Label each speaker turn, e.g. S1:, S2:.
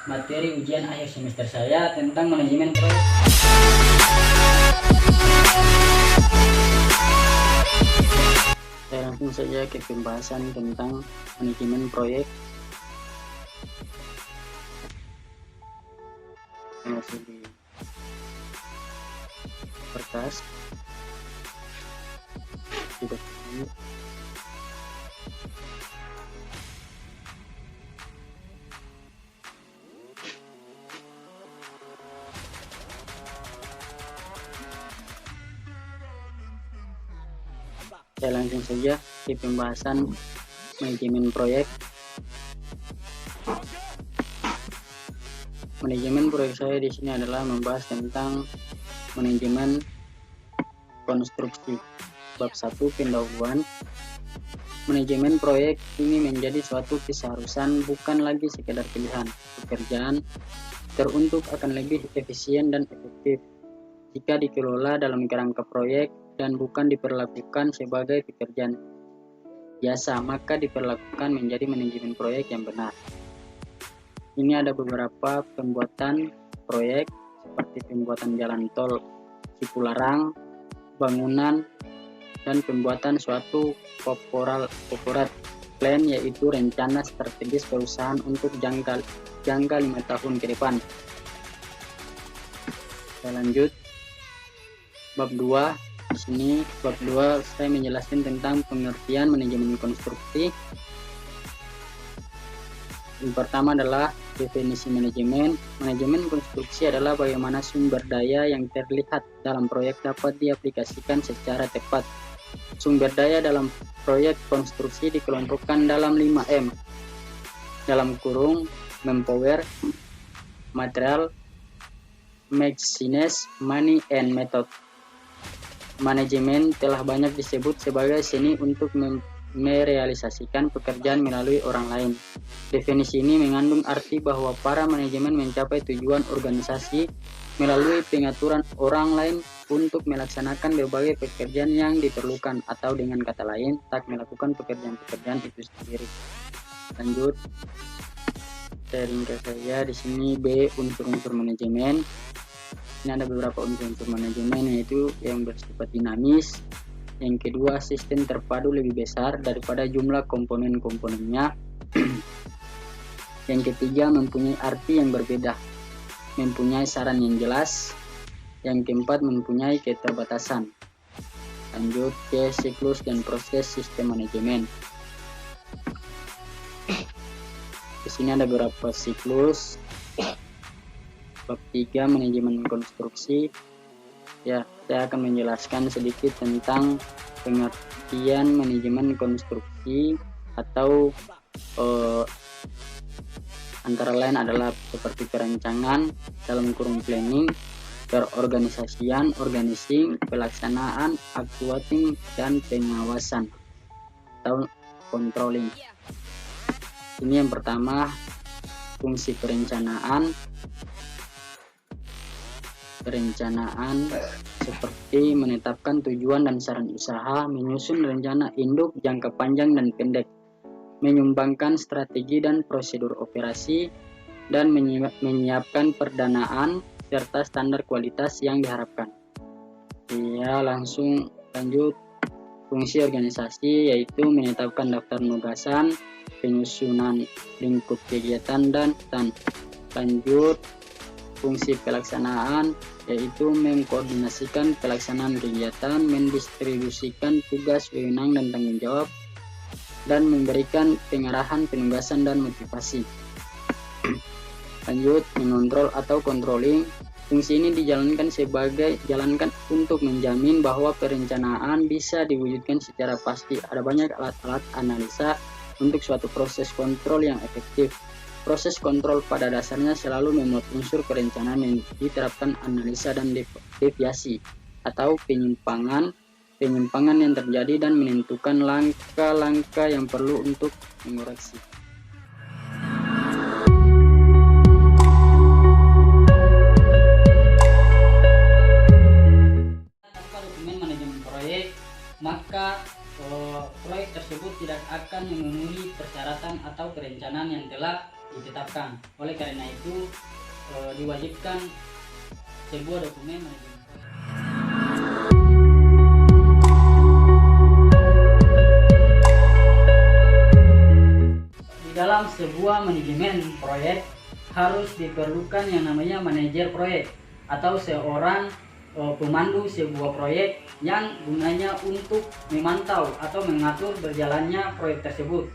S1: materi ujian akhir semester saya tentang manajemen proyek. Saya langsung saja ke pembahasan tentang manajemen proyek. Masih di kertas tidak ini. Saya langsung saja ke pembahasan manajemen proyek. Manajemen proyek saya di sini adalah membahas tentang manajemen konstruksi. Bab 1 pendahuluan. Manajemen proyek ini menjadi suatu keseharusan, bukan lagi sekedar pilihan. Pekerjaan teruntuk akan lebih efisien dan efektif jika dikelola dalam kerangka proyek dan bukan diperlakukan sebagai pekerjaan biasa, maka diperlakukan menjadi manajemen proyek yang benar. Ini ada beberapa pembuatan proyek seperti pembuatan jalan tol Cipularang, bangunan, dan pembuatan suatu corporate plan, yaitu rencana strategis perusahaan untuk jangka 5 tahun ke depan. Saya lanjut bab 2. Di sini bab 2 saya menjelaskan tentang pengertian manajemen konstruksi. Yang pertama adalah definisi manajemen. Manajemen konstruksi adalah bagaimana sumber daya yang terlihat dalam proyek dapat diaplikasikan secara tepat. Sumber daya dalam proyek konstruksi dikelompokkan dalam 5M. Dalam kurung manpower, material, machines, money, and method. Manajemen telah banyak disebut sebagai seni untuk merealisasikan pekerjaan melalui orang lain. Definisi ini mengandung arti bahwa para manajemen mencapai tujuan organisasi melalui pengaturan orang lain untuk melaksanakan berbagai pekerjaan yang diperlukan, atau dengan kata lain, tak melakukan pekerjaan-pekerjaan itu sendiri. Lanjut, saya ringkas saja di sini. B, unsur-unsur manajemen. Ini ada beberapa unsur-unsur manajemen, yaitu yang bersifat dinamis. Yang kedua, sistem terpadu lebih besar daripada jumlah komponen-komponennya. Yang ketiga, mempunyai arti yang berbeda, mempunyai saran yang jelas. Yang keempat, mempunyai keterbatasan. Lanjut ke siklus dan proses sistem manajemen. Di sini ada beberapa siklus. Bab 3, manajemen konstruksi. Ya, saya akan menjelaskan sedikit tentang pengertian manajemen konstruksi, atau antara lain adalah seperti perencanaan dalam kurung planning, perorganisasian, organizing, pelaksanaan, actuating, dan pengawasan atau controlling. Ini yang pertama, fungsi perencanaan seperti menetapkan tujuan dan saran usaha, menyusun rencana induk jangka panjang dan pendek, menyumbangkan strategi dan prosedur operasi, dan menyiapkan perdanaan serta standar kualitas yang diharapkan. Ya, langsung lanjut. Fungsi organisasi yaitu menetapkan daftar penugasan, penyusunan lingkup kegiatan, dan lanjut. Fungsi pelaksanaan yaitu mengkoordinasikan pelaksanaan kegiatan, mendistribusikan tugas, wewenang, dan tanggung jawab, dan memberikan pengarahan, penugasan, dan motivasi. Lanjut, mengontrol atau controlling. Fungsi ini dijalankan untuk menjamin bahwa perencanaan bisa diwujudkan secara pasti. Ada banyak alat-alat analisa untuk suatu proses kontrol yang efektif. Proses kontrol pada dasarnya selalu memuat unsur perencanaan yang diterapkan, analisa dan deviasi atau penyimpangan yang terjadi, dan menentukan langkah-langkah yang perlu untuk mengoreksi. Tanpa dokumen manajemen proyek, maka proyek tersebut tidak akan memenuhi persyaratan atau perencanaan yang telah ditetapkan. Oleh karena itu diwajibkan sebuah dokumen manajemen. Di dalam sebuah manajemen proyek harus diperlukan yang namanya manajer proyek atau seorang pemandu sebuah proyek yang gunanya untuk memantau atau mengatur berjalannya proyek tersebut.